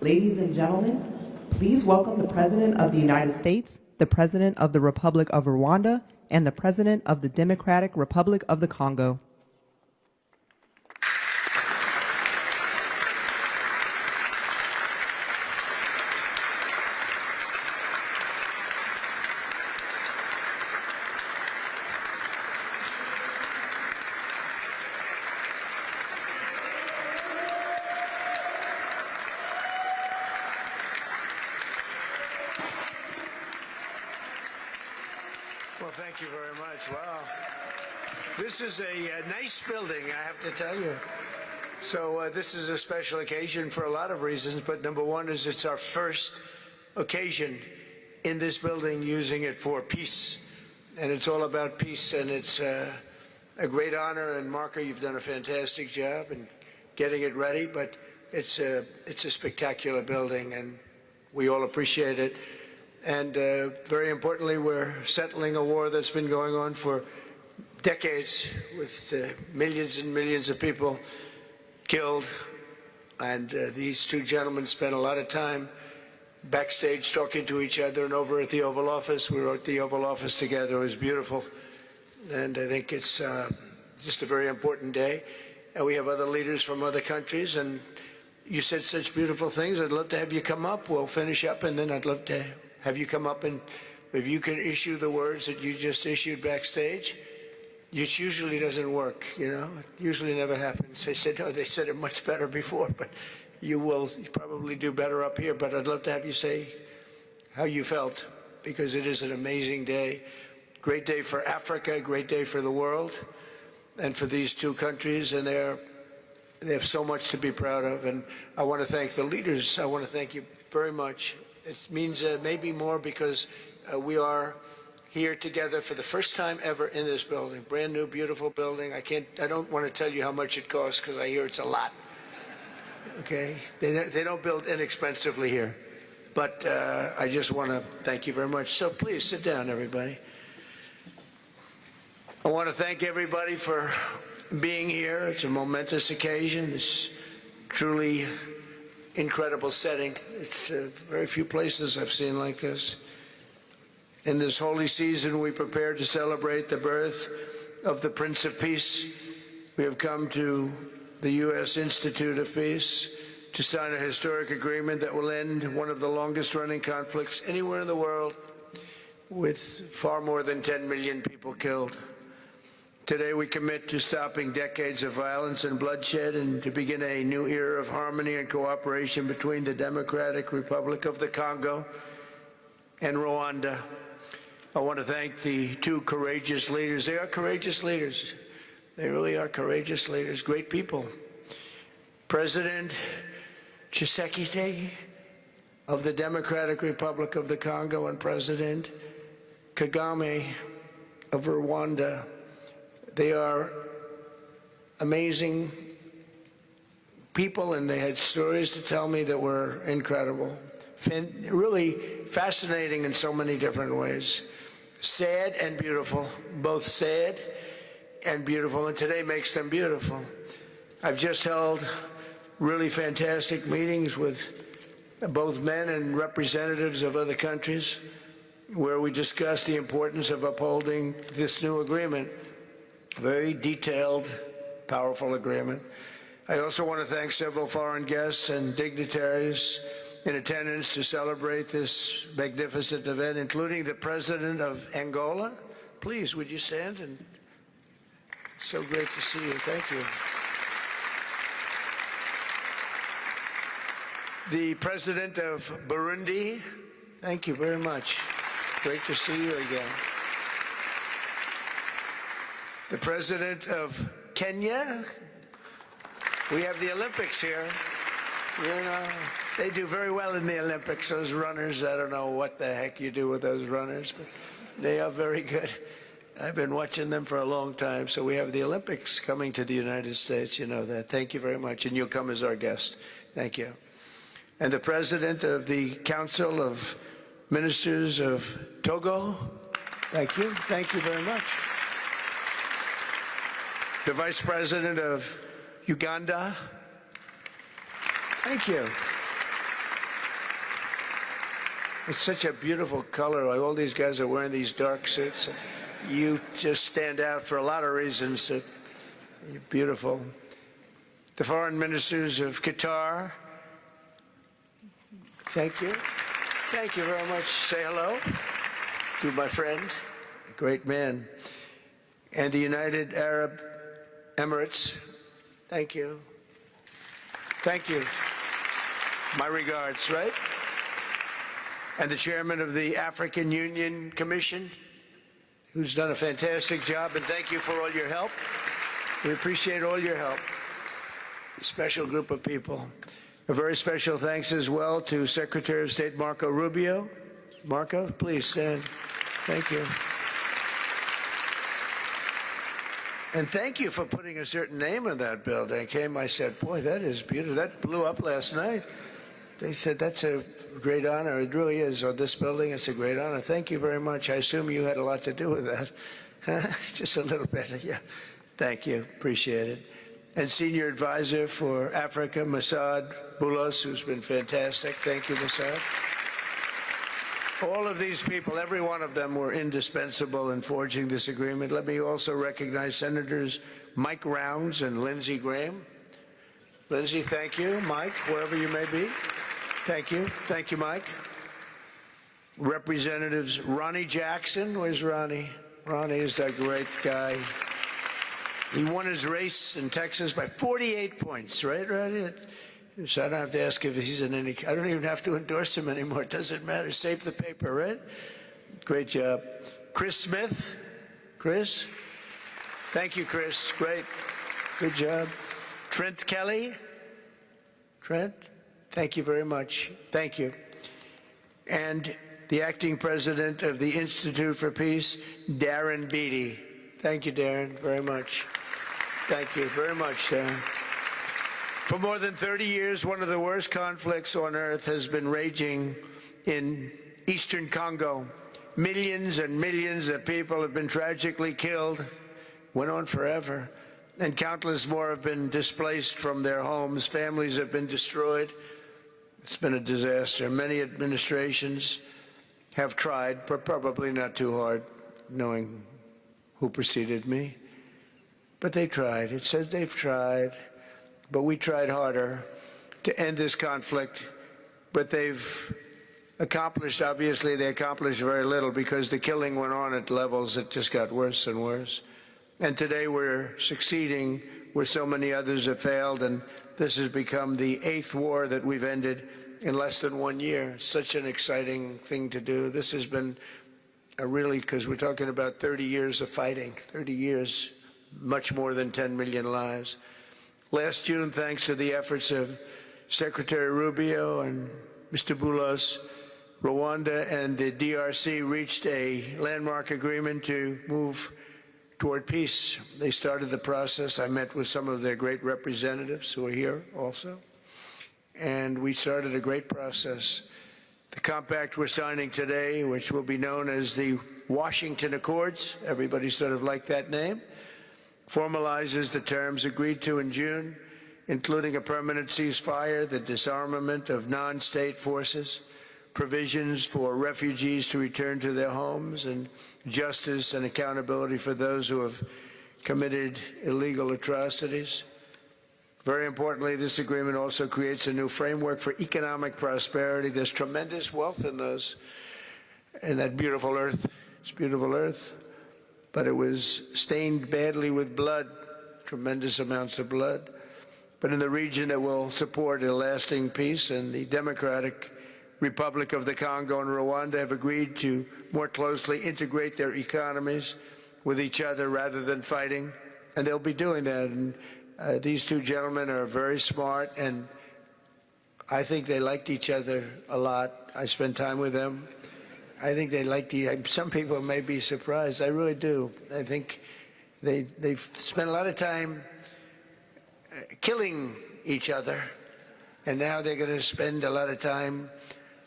Ladies and gentlemen, please welcome the President of the United States, the President of the Republic of Rwanda, and the President of the Democratic Republic of the Congo. Well, thank you very much. Wow. This is a nice building, I have to tell you. So this is a special occasion for a lot of reasons, but number one is it's our first occasion in this building using it for peace. And it's all about peace, and it's a great honor. And Marco, you've done a fantastic job in getting it ready, but it's a spectacular building, and we all appreciate it. And very importantly, we're settling a war that's been going on for decades with millions and millions of people killed. And these two gentlemen spent a lot of time backstage talking to each other, and over at the Oval Office. We were at the Oval Office together. It was beautiful. And I think it's just a very important day. And we have other leaders from other countries. And you said such beautiful things. I'd love to have you come up. We'll finish up, and then I'd love to have you come up, and if you can issue the words that you just issued backstage, which usually doesn't work, you know, it usually never happens. They said, oh, they said it much better before, but you will probably do better up here. But I'd love to have you say how you felt, because it is an amazing day. Great day for Africa, great day for the world, and for these two countries, and they have so much to be proud of. And I want to thank the leaders. I want to thank you very much. It means maybe more because we are here together for the first time ever in this building. Brand new, beautiful building. I don't want to tell you how much it costs, because I hear it's a lot. Okay? They don't build inexpensively here. But I just want to thank you very much. So please sit down, everybody. I want to thank everybody for being here. It's a momentous occasion. It's truly incredible setting. It's very few places I've seen like this. In this holy season, we prepare to celebrate the birth of the Prince of Peace. We have come to the U.S. Institute of Peace to sign a historic agreement that will end one of the longest-running conflicts anywhere in the world, with far more than 10 million people killed. Today, we commit to stopping decades of violence and bloodshed, and to begin a new era of harmony and cooperation between the Democratic Republic of the Congo and Rwanda. I want to thank the two courageous leaders. They are courageous leaders. They really are courageous leaders, great people. President Tshisekedi of the Democratic Republic of the Congo, and President Kagame of Rwanda. They are amazing people, and they had stories to tell me that were incredible. Really fascinating in so many different ways. Sad and beautiful, both sad and beautiful, and today makes them beautiful. I've just held really fantastic meetings with both men and representatives of other countries, where we discussed the importance of upholding this new agreement. Very detailed, powerful agreement. I also want to thank several foreign guests and dignitaries in attendance to celebrate this magnificent event, including the President of Angola. Please, would you stand? And so great to see you. Thank you. The President of Burundi. Thank you very much. Great to see you again. The President of Kenya. We have the Olympics here. You know, they do very well in the Olympics, those runners. I don't know what the heck you do with those runners, but they are very good. I've been watching them for a long time. So we have the Olympics coming to the United States. You know that. Thank you very much. And you'll come as our guest. Thank you. And the President of the Council of Ministers of Togo. Thank you. Thank you very much. The Vice President of Uganda. Thank you. It's such a beautiful color. Like all these guys are wearing these dark suits. You just stand out for a lot of reasons. You're beautiful. The foreign ministers of Qatar, thank you. Thank you very much. Say hello to my friend, a great man. And the United Arab Emirates, thank you. Thank you. My regards, right? And the chairman of the African Union Commission, who's done a fantastic job, and thank you for all your help. We appreciate all your help. A special group of people. A very special thanks as well to Secretary of State Marco Rubio. Marco, please stand. Thank you. And thank you for putting a certain name in that building. I said, boy, that is beautiful. That blew up last night. They said, that's a great honor. It really is. On this building, it's a great honor. Thank you very much. I assume you had a lot to do with that. Just a little bit. Yeah. Thank you. Appreciate it. And Senior Advisor for Africa, Masad Boulos, who's been fantastic. Thank you, Masad. All of these people, every one of them were indispensable in forging this agreement. Let me also recognize Senators Mike Rounds and Lindsey Graham. Lindsey, thank you. Mike, wherever you may be. Thank you. Thank you, Mike. Representatives Ronnie Jackson. Where's Ronnie? Ronnie is that great guy. He won his race in Texas by 48 points, right, Ronnie? So I don't have to ask if he's in any, I don't even have to endorse him anymore. It doesn't matter. Save the paper, right? Great job. Chris Smith. Chris? Thank you, Chris. Great. Good job. Trent Kelly. Trent? Thank you very much. Thank you. And the acting president of the Institute for Peace, Darren Beatty. Thank you, Darren, very much. Thank you very much, Darren. For more than 30 years, one of the worst conflicts on earth has been raging in eastern Congo. Millions and millions of people have been tragically killed, went on forever, and countless more have been displaced from their homes. Families have been destroyed. It's been a disaster. Many administrations have tried, but probably not too hard, knowing who preceded me. But they tried. It says they've tried. But we tried harder to end this conflict. But they've accomplished, obviously, they accomplished very little because the killing went on at levels that just got worse and worse. And today we're succeeding where so many others have failed. And this has become the 8th war that we've ended in less than 1 year. Such an exciting thing to do. This has been a really, because we're talking about 30 years of fighting, 30 years, much more than 10 million lives. Last June, thanks to the efforts of Secretary Rubio and Mr. Boulos, Rwanda and the DRC reached a landmark agreement to move toward peace. They started the process. I met with some of their great representatives who are here also. And we started a great process. The compact we're signing today, which will be known as the Washington Accords, everybody sort of liked that name, formalizes the terms agreed to in June, including a permanent ceasefire, the disarmament of non-state forces, provisions for refugees to return to their homes, and justice and accountability for those who have committed illegal atrocities. Very importantly, this agreement also creates a new framework for economic prosperity. There's tremendous wealth in that beautiful earth. It's beautiful earth, but it was stained badly with blood, tremendous amounts of blood. But in the region that will support a lasting peace, and the Democratic Republic of the Congo and Rwanda have agreed to more closely integrate their economies with each other rather than fighting, and they'll be doing that. And these two gentlemen are very smart, and I think they liked each other a lot. I spent time with them. I think they liked some people may be surprised. I really do. I think they've spent a lot of time killing each other, and now they're going to spend a lot of time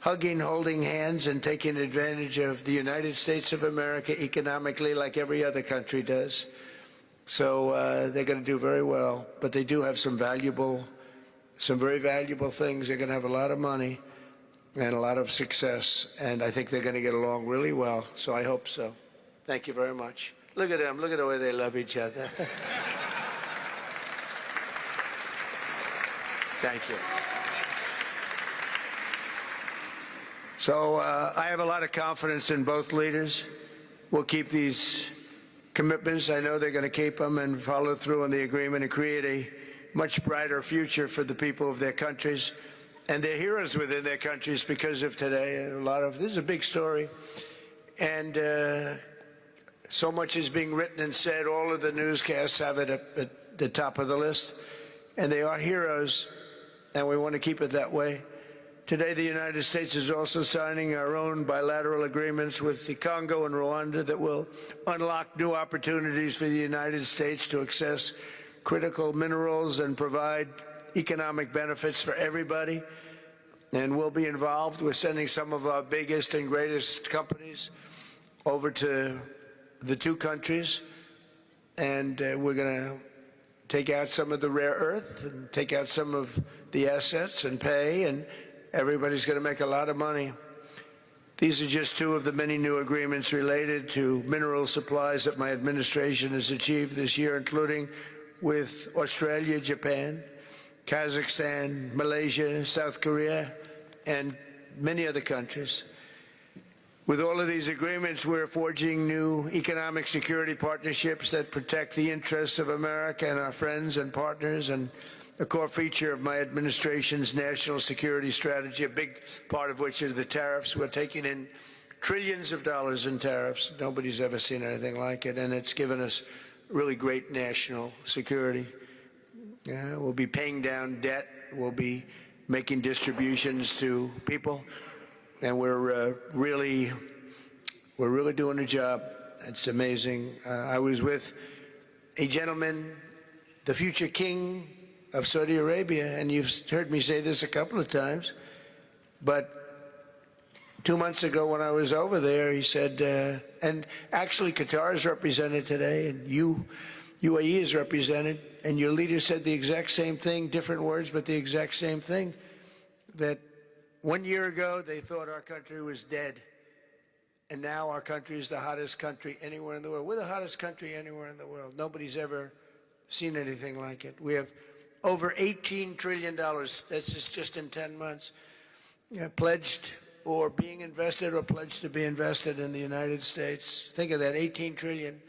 hugging, holding hands, and taking advantage of the United States of America economically like every other country does. So they're going to do very well, but they do have some very valuable things. They're going to have a lot of money, and a lot of success, and I think they're going to get along really well, so I hope so. Thank you very much. Look at them. Look at the way they love each other. Thank you. So I have a lot of confidence in both leaders. We'll keep these commitments. I know they're going to keep them and follow through on the agreement and create a much brighter future for the people of their countries. And they're heroes within their countries because of today. This is a big story. And so much is being written and said. All of the newscasts have it at the top of the list. And they are heroes, and we want to keep it that way. Today, the United States is also signing our own bilateral agreements with the Congo and Rwanda that will unlock new opportunities for the United States to access critical minerals and provide economic benefits for everybody. And we'll be involved. We're sending some of our biggest and greatest companies over to the two countries, and we're going to take out some of the rare earth and take out some of the assets and pay, and everybody's going to make a lot of money. These are just two of the many new agreements related to mineral supplies that my administration has achieved this year, including with Australia, Japan, Kazakhstan, Malaysia, South Korea, and many other countries. With all of these agreements, we're forging new economic security partnerships that protect the interests of America and our friends and partners, and a core feature of my administration's national security strategy, a big part of which is the tariffs. We're taking in trillions of dollars in tariffs. Nobody's ever seen anything like it, and it's given us really great national security. We'll be paying down debt. We'll be making distributions to people, and we're really doing a job. It's amazing. I was with a gentleman, the future king of Saudi Arabia, and you've heard me say this a couple of times, but 2 months ago when I was over there, he said, and actually Qatar is represented today, and UAE is represented, and your leader said the exact same thing, different words, but the exact same thing, that 1 year ago they thought our country was dead, and now our country is the hottest country anywhere in the world. We're the hottest country anywhere in the world. Nobody's ever seen anything like it. We have over $18 trillion, that's just in 10 months, pledged or being invested or pledged to be invested in the United States. Think of that, 18 trillion.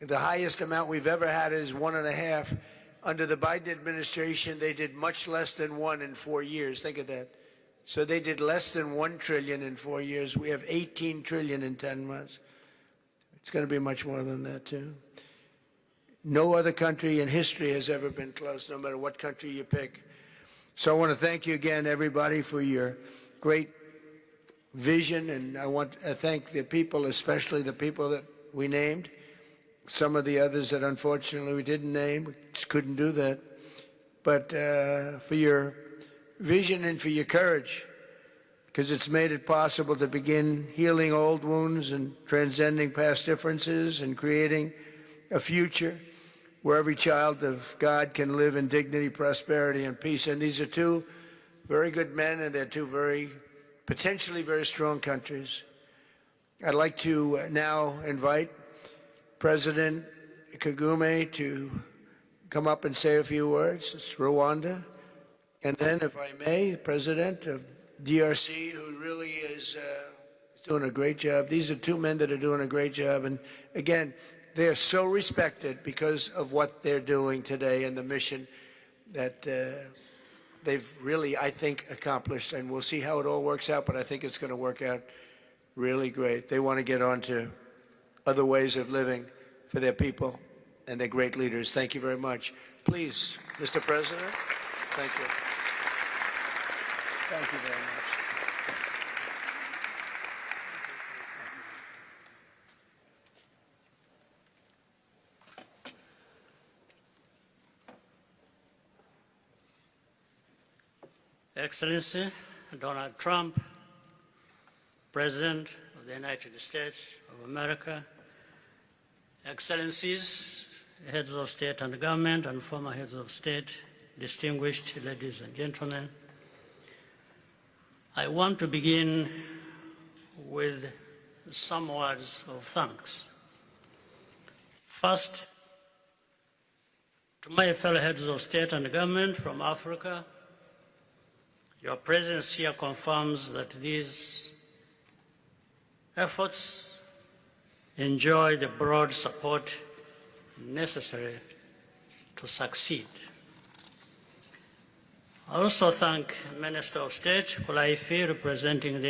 The highest amount we've ever had is 1.5. Under the Biden administration, they did much less than 1 in 4 years. Think of that. So they did less than 1 trillion in 4 years. We have 18 trillion in 10 months. It's going to be much more than that, too. No other country in history has ever been close, no matter what country you pick. So I want to thank you again, everybody, for your great vision, and I want to thank the people, especially the people that we named. Some of the others that unfortunately we didn't name, we just couldn't do that. But for your vision and for your courage, because it's made it possible to begin healing old wounds and transcending past differences and creating a future where every child of God can live in dignity, prosperity, and peace. And these are two very good men, and they're two potentially very strong countries. I'd like to now invite President Kagame to come up and say a few words. It's Rwanda. And then, if I may, President of DRC, who really is doing a great job. These are two men that are doing a great job. And again, they are so respected because of what they're doing today and the mission that they've really, I think, accomplished. And we'll see how it all works out, but I think it's going to work out really great. They want to get on to other ways of living for their people, and they're great leaders. Thank you very much. Please, Mr. President. Thank you. Thank you very much. Excellency Donald Trump, President of the United States of America, Excellencies, heads of state and government and former heads of state, distinguished ladies and gentlemen, I want to begin with some words of thanks. First, to my fellow heads of state and government from Africa, your presence here confirms that these efforts enjoy the broad support necessary to succeed. I also thank Minister of State Kulaifi, representing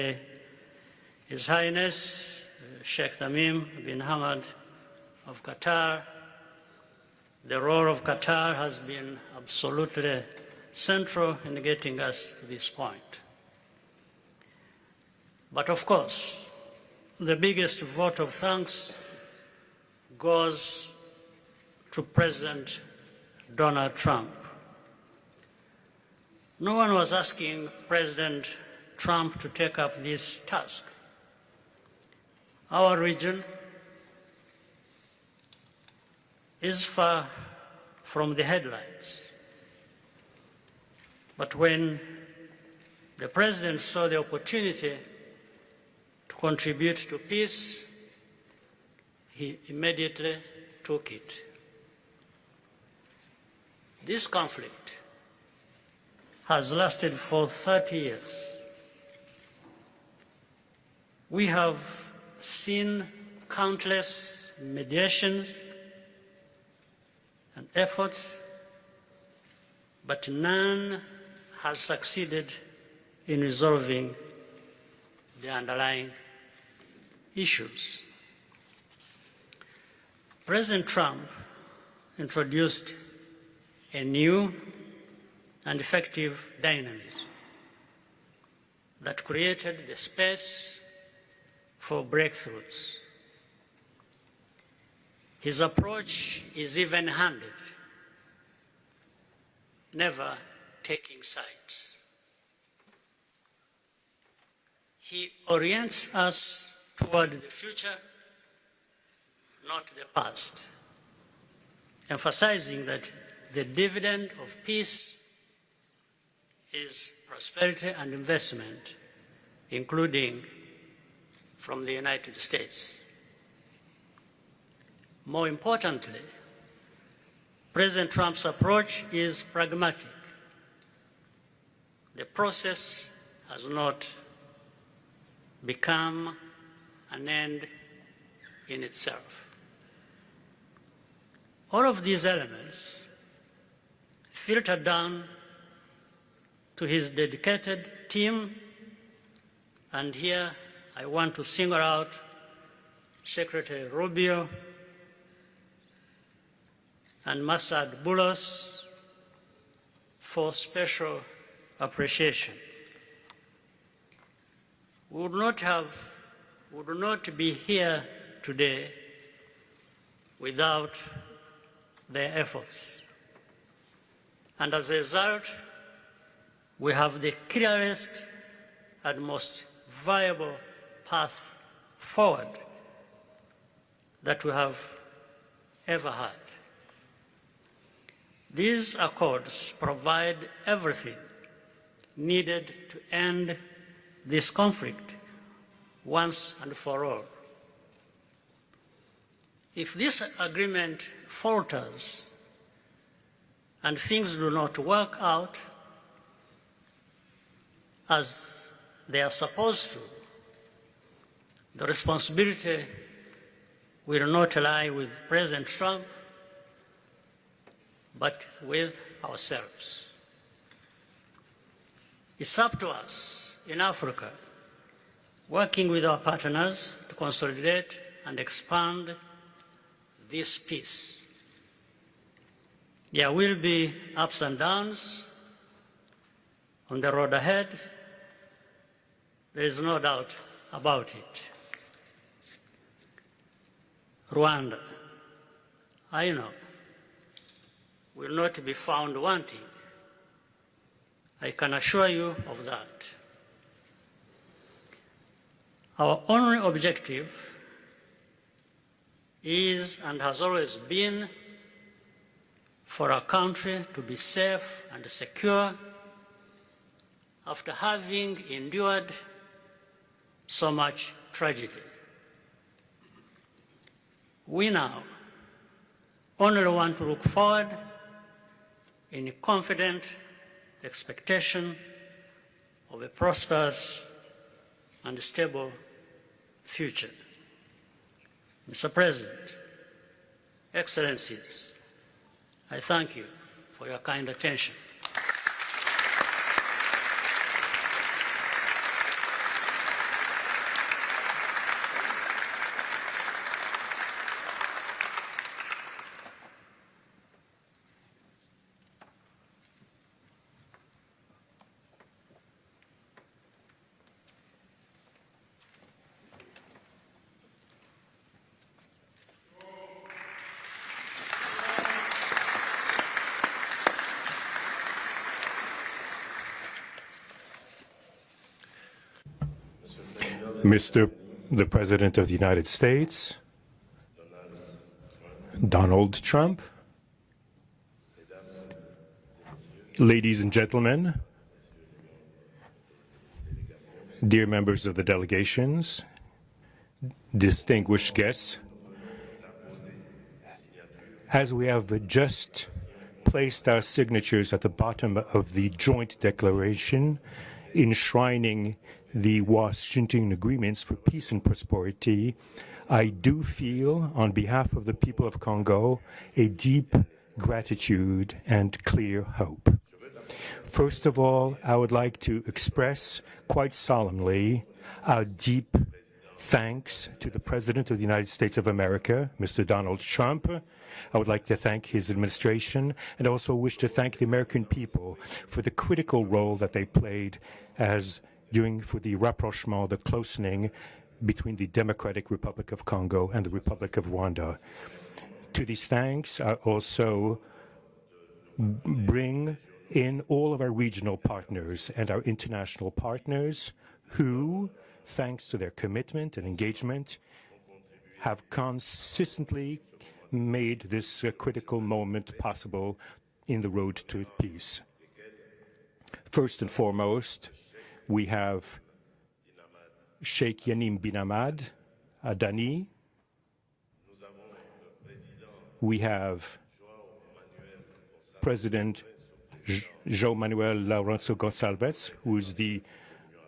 His Highness Sheikh Tamim bin Hamad of Qatar. The role of Qatar has been absolutely central in getting us to this point. But of course, the biggest vote of thanks goes to President Donald Trump. No one was asking President Trump to take up this task. Our region is far from the headlines. But when the President saw the opportunity to contribute to peace, he immediately took it. This conflict has lasted for 30 years. We have seen countless mediations and efforts, but none has succeeded in resolving the underlying issues. President Trump introduced a new and effective dynamism that created the space for breakthroughs. His approach is even-handed, never taking sides. He orients us toward the future, not the past, emphasizing that the dividend of peace is prosperity and investment, including from the United States. More importantly, President Trump's approach is pragmatic. The process has not become an end in itself. All of these elements filter down to his dedicated team, and here I want to single out Secretary Rubio and Masad Boulos for special appreciation. We would not be here today without their efforts. And as a result, we have the clearest and most viable path forward that we have ever had. These accords provide everything needed to end this conflict once and for all. If this agreement falters and things do not work out as they are supposed to, the responsibility will not lie with President Trump, but with ourselves. It's up to us in Africa, working with our partners to consolidate and expand this peace. There will be ups and downs on the road ahead. There is no doubt about it. Rwanda, I know, will not be found wanting. I can assure you of that. Our only objective is and has always been for our country to be safe and secure, after having endured so much tragedy. We now only want to look forward in confident expectation of a prosperous and stable future. Mr. President, Excellencies, I thank you for your kind attention. Mr. the President of the United States, Donald Trump, ladies and gentlemen, dear members of the delegations, distinguished guests, as we have just placed our signatures at the bottom of the joint declaration enshrining the Washington agreements for peace and prosperity, I do feel, on behalf of the people of Congo, a deep gratitude and clear hope. First of all, I would like to express quite solemnly our deep thanks to the President of the United States of America, Mr. Donald Trump. I would like to thank his administration and also wish to thank the American people for the critical role that they played for the rapprochement, the closening between the Democratic Republic of Congo and the Republic of Rwanda. To these thanks, I also bring in all of our regional partners and our international partners who, thanks to their commitment and engagement, have consistently made this critical moment possible in the road to peace. First and foremost, we have Sheikh Yanim bin Ahmad Adani. We have President João Manuel Lourenço Gonçalves, who is the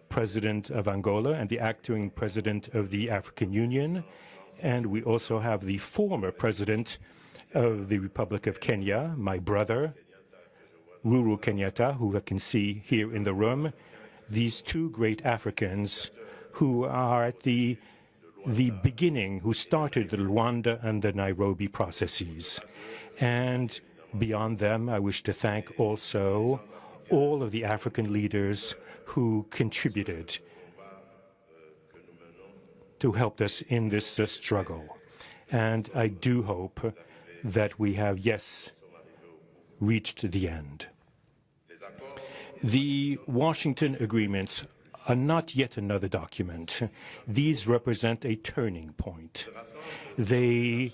President of Angola and the acting President of the African Union. And we also have the former President of the Republic of Kenya, my brother, Uhuru Kenyatta, who I can see here in the room. These two great Africans who are at the beginning, who started the Rwanda and the Nairobi processes. And beyond them, I wish to thank also all of the African leaders who contributed to help us in this struggle. And I do hope that we have, yes, reached the end. The Washington agreements are not yet another document. These represent a turning point. They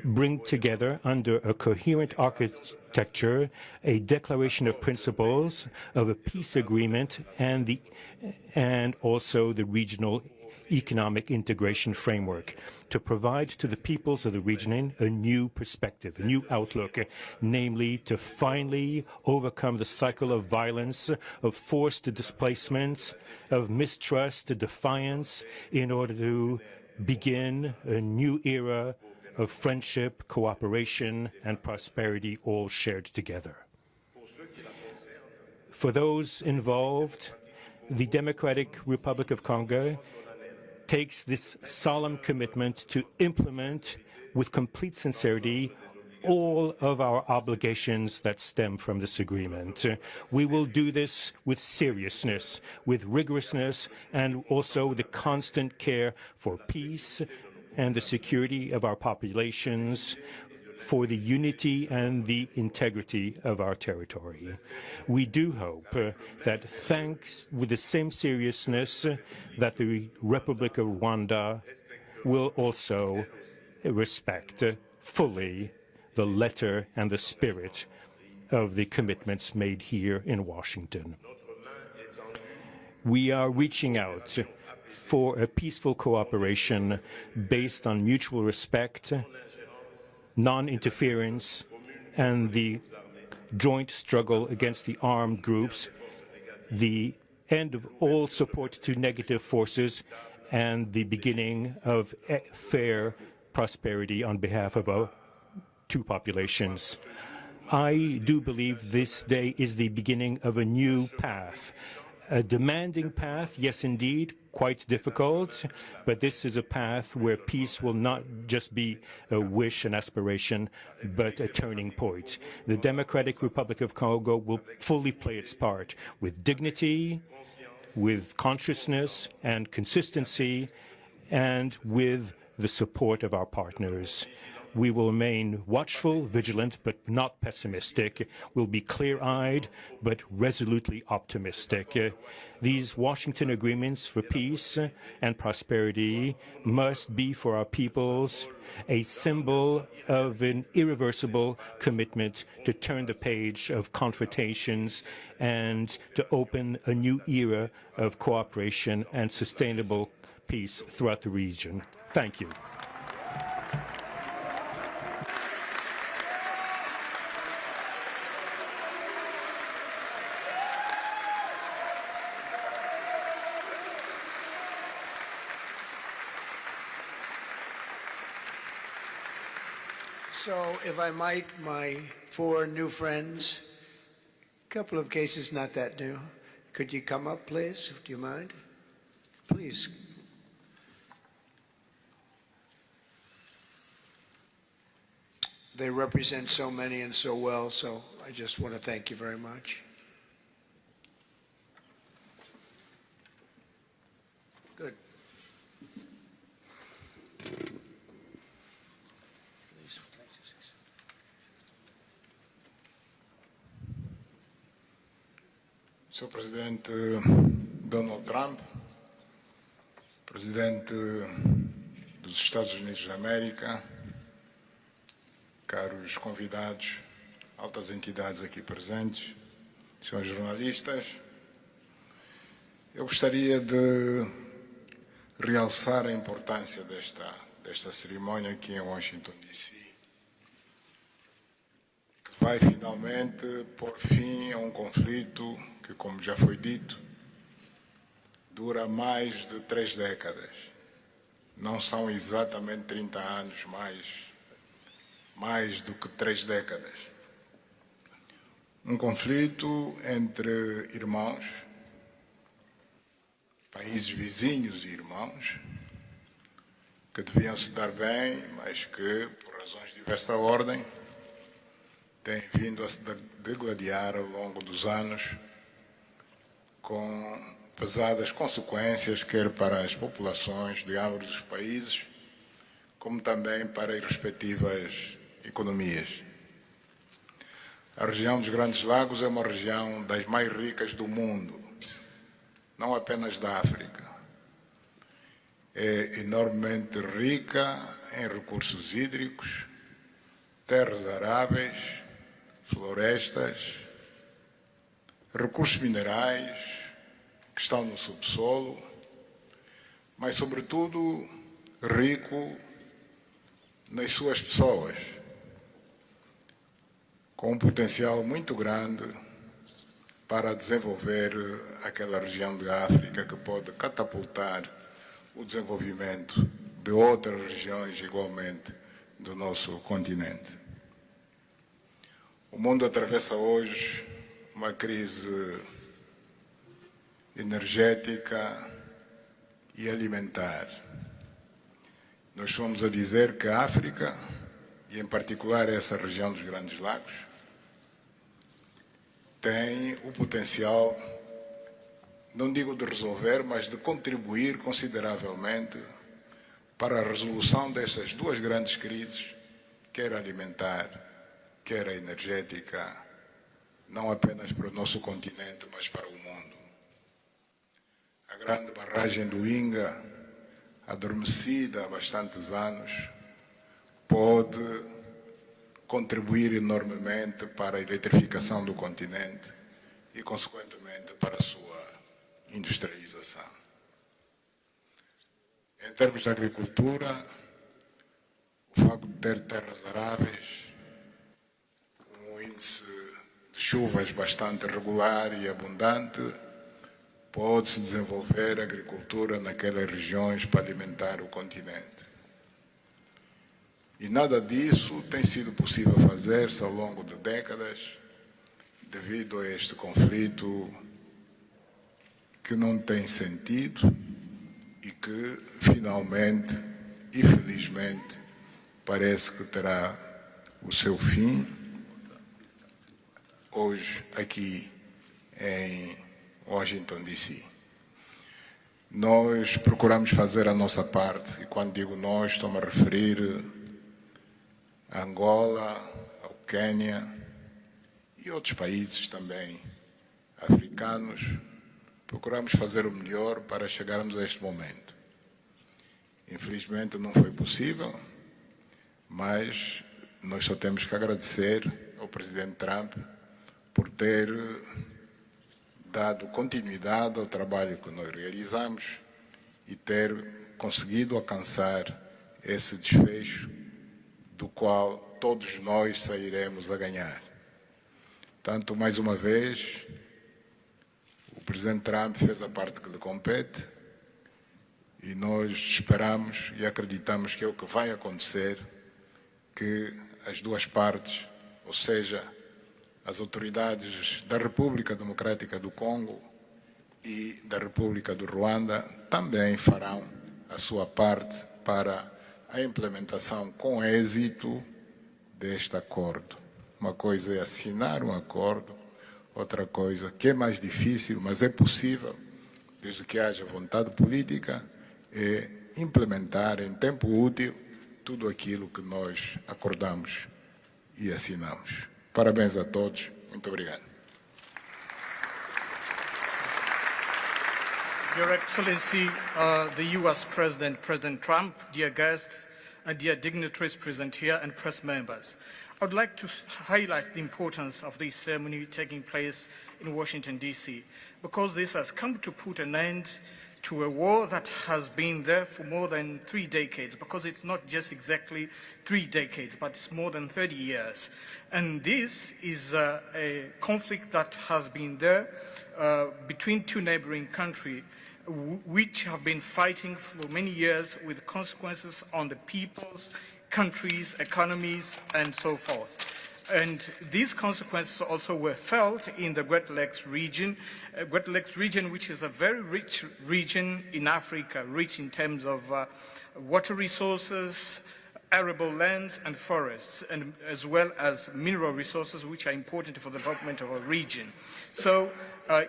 bring together under a coherent architecture a declaration of principles of a peace agreement and also the regional economic integration framework to provide to the peoples of the region a new perspective, a new outlook, namely to finally overcome the cycle of violence, of forced displacements, of mistrust, defiance, in order to begin a new era of friendship, cooperation, and prosperity all shared together. For those involved, the Democratic Republic of Congo takes this solemn commitment to implement with complete sincerity all of our obligations that stem from this agreement. We will do this with seriousness, with rigorousness, and also with the constant care for peace and the security of our populations, for the unity and the integrity of our territory. We do hope that thanks with the same seriousness that the Republic of Rwanda will also respect fully the letter and the spirit of the commitments made here in Washington. We are reaching out for a peaceful cooperation based on mutual respect, non-interference, and the joint struggle against the armed groups, the end of all support to negative forces, and the beginning of fair prosperity on behalf of our two populations. I do believe this day is the beginning of a new path. A demanding path, yes indeed, quite difficult, but this is a path where peace will not just be a wish, an aspiration, but a turning point. The Democratic Republic of Congo will fully play its part with dignity, with consciousness and consistency, and with the support of our partners. We will remain watchful, vigilant, but not pessimistic. We'll be clear-eyed, but resolutely optimistic. These Washington agreements for peace and prosperity must be for our peoples a symbol of an irreversible commitment to turn the page of confrontations and to open a new era of cooperation and sustainable peace throughout the region. Thank you. So, if I might, my four new friends, a couple of cases not that new. Could you come up, please? Do you mind? Please. They represent so many and so well, so I just want to thank you very much. Good. Sr. Presidente Donald Trump, Presidente dos Estados Unidos da América, caros convidados, altas entidades aqui presentes, senhores jornalistas, eu gostaria de realçar a importância desta cerimônia aqui em Washington, D.C., que vai finalmente pôr fim a um conflito que, como já foi dito, dura mais de 3 décadas. Não são exatamente 30 anos, mais do que 3 décadas. Um conflito entre irmãos, países vizinhos e irmãos, que deviam se dar bem, mas que, por razões de diversa ordem, têm vindo a se degladiar ao longo dos anos, com pesadas consequências, quer para as populações de ambos os países, como também para as respectivas economias. A região dos Grandes Lagos é uma região das mais ricas do mundo, não apenas da África. É enormemente rica em recursos hídricos, terras aráveis, florestas, recursos minerais que estão no subsolo, mas, sobretudo, rico nas suas pessoas, com um potencial muito grande para desenvolver aquela região da África que pode catapultar o desenvolvimento de outras regiões igualmente do nosso continente. O mundo atravessa hoje uma crise energética e alimentar. Nós fomos a dizer que a África, e em particular essa região dos Grandes Lagos, tem o potencial, não digo de resolver, mas de contribuir consideravelmente para a resolução dessas duas grandes crises, quer alimentar, quer a energética, não apenas para o nosso continente, mas para o mundo. A grande barragem do Inga, adormecida há bastantes anos, pode contribuir enormemente para a eletrificação do continente e, consequentemente, para a sua industrialização. Em termos de agricultura, o facto de ter terras aráveis, um índice de chuvas bastante regular e abundante, pode-se desenvolver a agricultura naquelas regiões para alimentar o continente. E nada disso tem sido possível fazer-se ao longo de décadas, devido a este conflito que não tem sentido e que, finalmente e felizmente, parece que terá o seu fim hoje aqui em Washington, D.C. Nós procuramos fazer a nossa parte, e quando digo nós, estou-me a referir a Angola, ao Quênia e outros países também africanos. Procuramos fazer o melhor para chegarmos a este momento. Infelizmente não foi possível, mas nós só temos que agradecer ao presidente Trump por ter dado continuidade ao trabalho que nós realizamos e ter conseguido alcançar esse desfecho do qual todos nós sairemos a ganhar. Portanto, mais uma vez, o presidente Trump fez a parte que lhe compete e nós esperamos e acreditamos que é o que vai acontecer, que as duas partes, ou seja, as autoridades da República Democrática do Congo e da República do Ruanda também farão a sua parte para a implementação com êxito deste acordo. Uma coisa é assinar um acordo, outra coisa que é mais difícil, mas é possível, desde que haja vontade política, é implementar em tempo útil tudo aquilo que nós acordamos e assinamos. Parabéns a todos. Muito obrigado. Your Excellency, the U.S. President, President Trump, dear guests, and dear dignitaries present here and press members. I would like to highlight the importance of this ceremony taking place in Washington, D.C., because this has come to put an end to a war that has been there for more than 3 decades, because it's not just exactly 3 decades, but it's more than 30 years. And this is a conflict that has been there between two neighboring countries, which have been fighting for many years with consequences on the peoples, countries, economies, and so forth. And these consequences also were felt in the Great Lakes region, which is a very rich region in Africa, rich in terms of water resources, arable lands and forests, and as well as mineral resources, which are important for the development of a region. So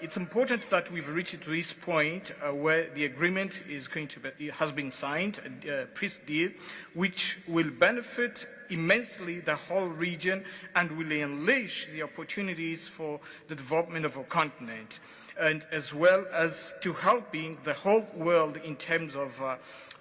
it's important that we've reached to this point where the agreement is going to be, has been signed, a peace deal, which will benefit immensely the whole region and will unleash the opportunities for the development of our continent, and as well as to helping the whole world in terms of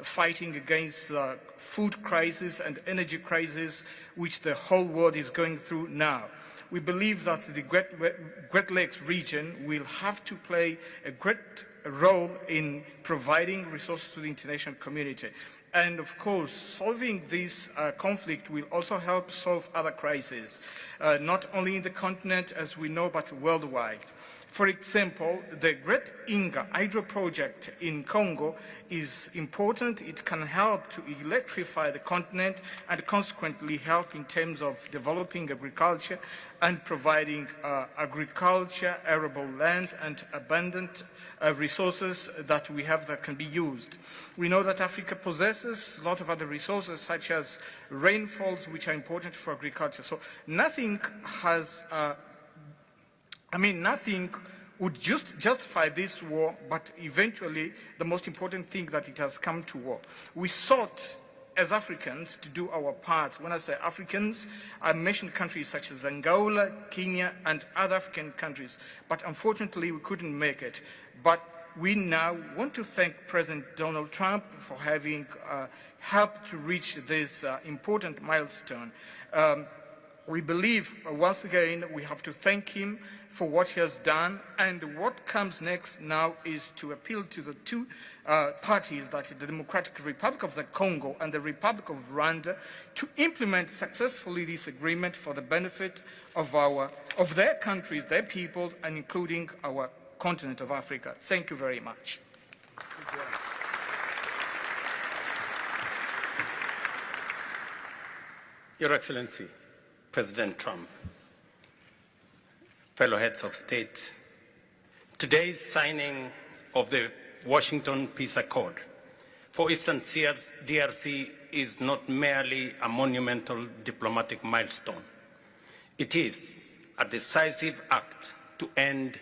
fighting against the food crisis and energy crisis which the whole world is going through now. We believe that the Great Lakes region will have to play a great role in providing resources to the international community. And of course, solving this conflict will also help solve other crises, not only in the continent as we know, but worldwide. For example, the Great Inga hydro project in Congo is important. It can help to electrify the continent and consequently help in terms of developing agriculture and providing agriculture, arable lands, and abundant resources that we have that can be used. We know that Africa possesses a lot of other resources such as rainfalls, which are important for agriculture. So nothing has nothing would justify this war, but eventually the most important thing that it has come to war. We sought as Africans to do our part. When I say Africans, I mentioned countries such as Angola, Kenya, and other African countries, but unfortunately we couldn't make it. But we now want to thank President Donald Trump for having helped to reach this important milestone. We believe, once again, we have to thank him for what he has done, and what comes next now is to appeal to the two parties, that is the Democratic Republic of the Congo and the Republic of Rwanda, to implement successfully this agreement for the benefit of their countries, their peoples, and including our continent of Africa. Thank you very much. Your Excellency, President Trump, fellow heads of state, today's signing of the Washington Peace Accord for Eastern DRC is not merely a monumental diplomatic milestone. It is a decisive act to end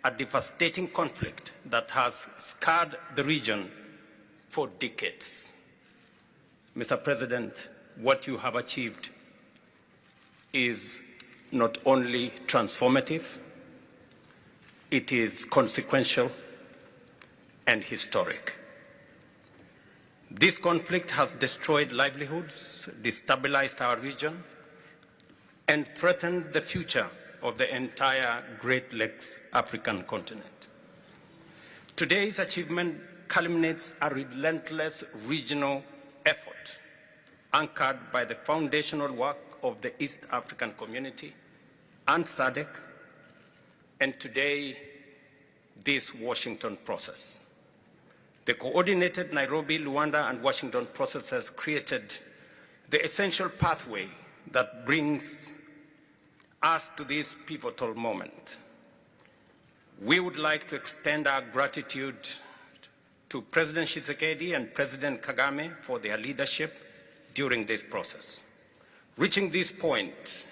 a devastating conflict that has scarred the region for decades. Mr. President, what you have achieved is not only transformative, it is consequential and historic. This conflict has destroyed livelihoods, destabilized our region, and threatened the future of the entire Great Lakes African continent. Today's achievement culminates a relentless regional effort anchored by the foundational work of the East African Community and SADC, and today, this Washington process. The coordinated Nairobi, Rwanda, and Washington process has created the essential pathway that brings us to this pivotal moment. We would like to extend our gratitude to President Tshisekedi and President Kagame for their leadership during this process. Reaching this point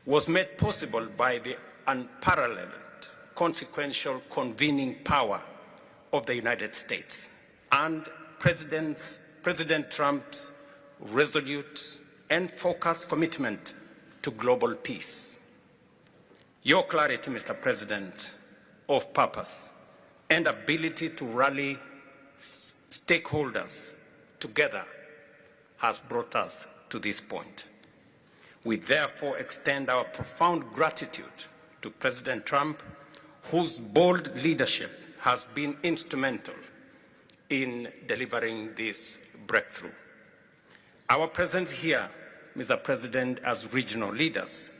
was made possible by the unparalleled consequential convening power of the United States and President Trump's resolute and focused commitment to global peace. Your clarity, Mr. President, of purpose and ability to rally stakeholders together has brought us to this point. We therefore extend our profound gratitude to President Trump, whose bold leadership has been instrumental in delivering this breakthrough. Our presence here, Mr. President, as regional leaders,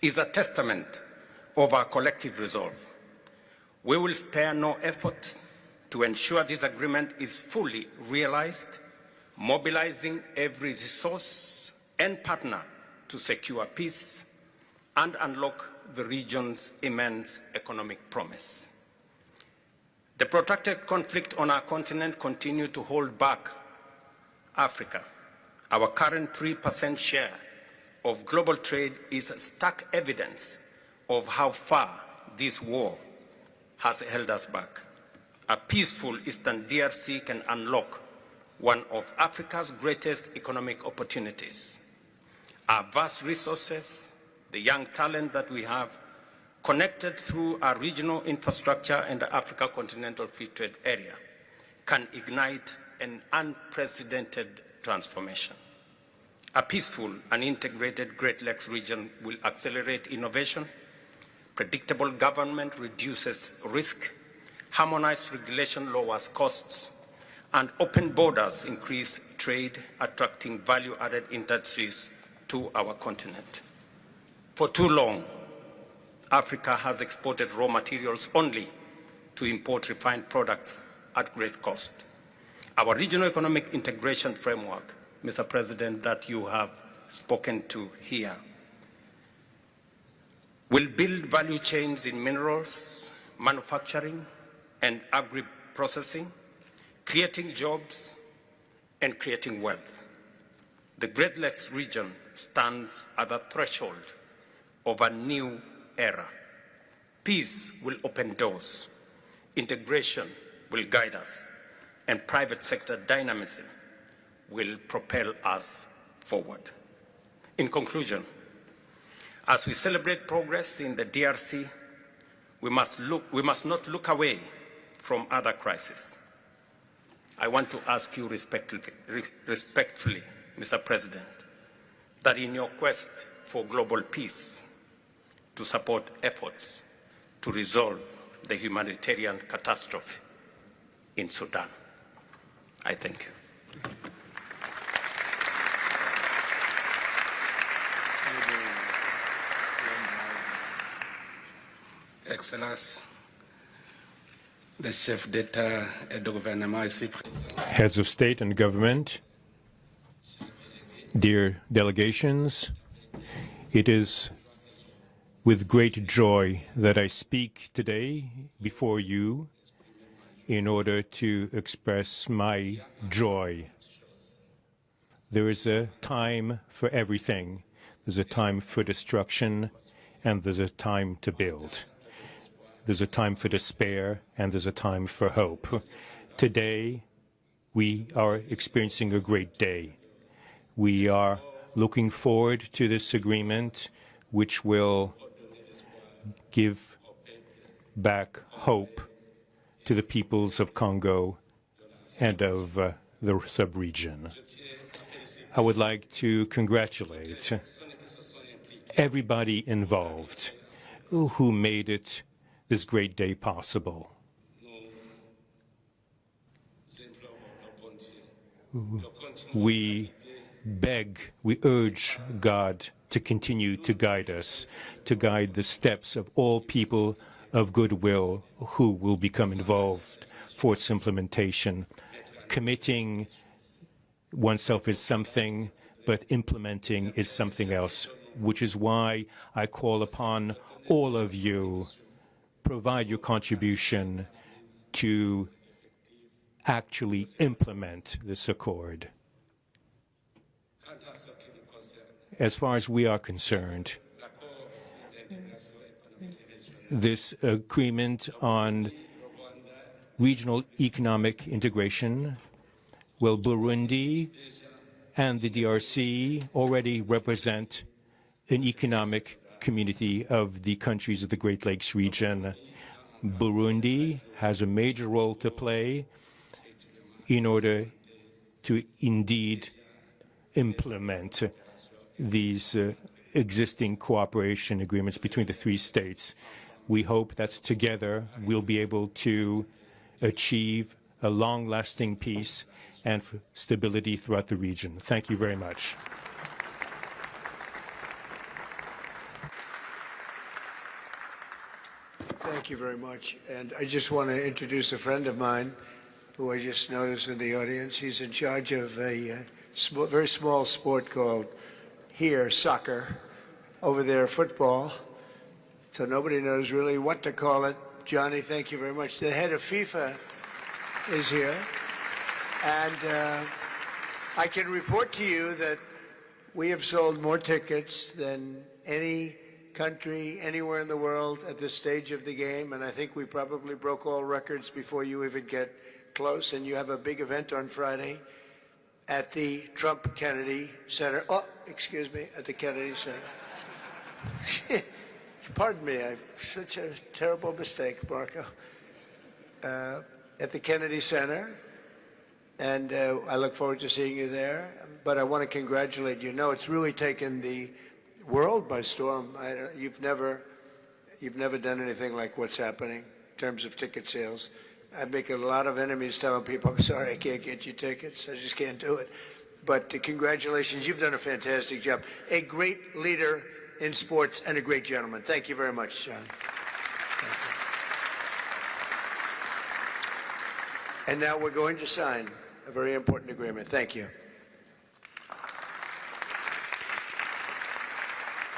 is a testament of our collective resolve. We will spare no effort to ensure this agreement is fully realized, mobilizing every resource and partner to secure peace and unlock the region's immense economic promise. The protracted conflict on our continent continues to hold back Africa. Our current 3% share of global trade is stark evidence of how far this war has held us back. A peaceful Eastern DRC can unlock one of Africa's greatest economic opportunities. Our vast resources, the young talent that we have, connected through our regional infrastructure and the Africa Continental Free Trade Area, can ignite an unprecedented transformation. A peaceful and integrated Great Lakes region will accelerate innovation, predictable government reduces risk, harmonized regulation lowers costs, and open borders increase trade, attracting value-added industries to our continent. For too long, Africa has exported raw materials only to import refined products at great cost. Our regional economic integration framework, Mr. President, that you have spoken to here, will build value chains in minerals, manufacturing, and agri-processing, creating jobs and creating wealth. The Great Lakes region stands at the threshold of a new era. Peace will open doors, integration will guide us, and private sector dynamism will propel us forward. In conclusion, as we celebrate progress in the DRC, we must not look away from other crises. I want to ask you respectfully, Mr. President, that in your quest for global peace, to support efforts to resolve the humanitarian catastrophe in Sudan. I thank you. Excellence, le chef d'État et de gouvernement ici présent. Heads of state and government, dear delegations, it is with great joy that I speak today before you in order to express my joy. There is a time for everything. There's a time for destruction, and there's a time to build. There's a time for despair, and there's a time for hope. Today, we are experiencing a great day. We are looking forward to this agreement, which will give back hope to the peoples of Congo and of the sub-region. I would like to congratulate everybody involved who made it this great day possible. We beg, we urge God to continue to guide us, to guide the steps of all people of goodwill who will become involved for its implementation. Committing oneself is something, but implementing is something else, which is why I call upon all of you, provide your contribution to actually implement this accord. As far as we are concerned, this agreement on regional economic integration, well, Burundi and the DRC already represent an economic community of the countries of the Great Lakes region. Burundi has a major role to play in order to indeed implement these existing cooperation agreements between the three states. We hope that together we'll be able to achieve a long-lasting peace and stability throughout the region. Thank you very much. Thank you very much. And I just want to introduce a friend of mine who I just noticed in the audience. He's in charge of a very small sport called here, soccer, over there, football. So nobody knows really what to call it. Johnny, thank you very much. The head of FIFA is here. And I can report to you that we have sold more tickets than any country anywhere in the world at this stage of the game. And I think we probably broke all records before you even get close. And you have a big event on Friday at the Trump Kennedy Center. Oh, excuse me, at the Kennedy Center. Pardon me, I've such a terrible mistake, Marco. At the Kennedy Center, and I look forward to seeing you there. But I want to congratulate you. No, it's really taken the world by storm. You've never done anything like what's happening in terms of ticket sales. I make a lot of enemies telling people, I'm sorry, I can't get you tickets. I just can't do it. But congratulations, you've done a fantastic job. A great leader in sports and a great gentleman. Thank you very much, John. And now we're going to sign a very important agreement. Thank you.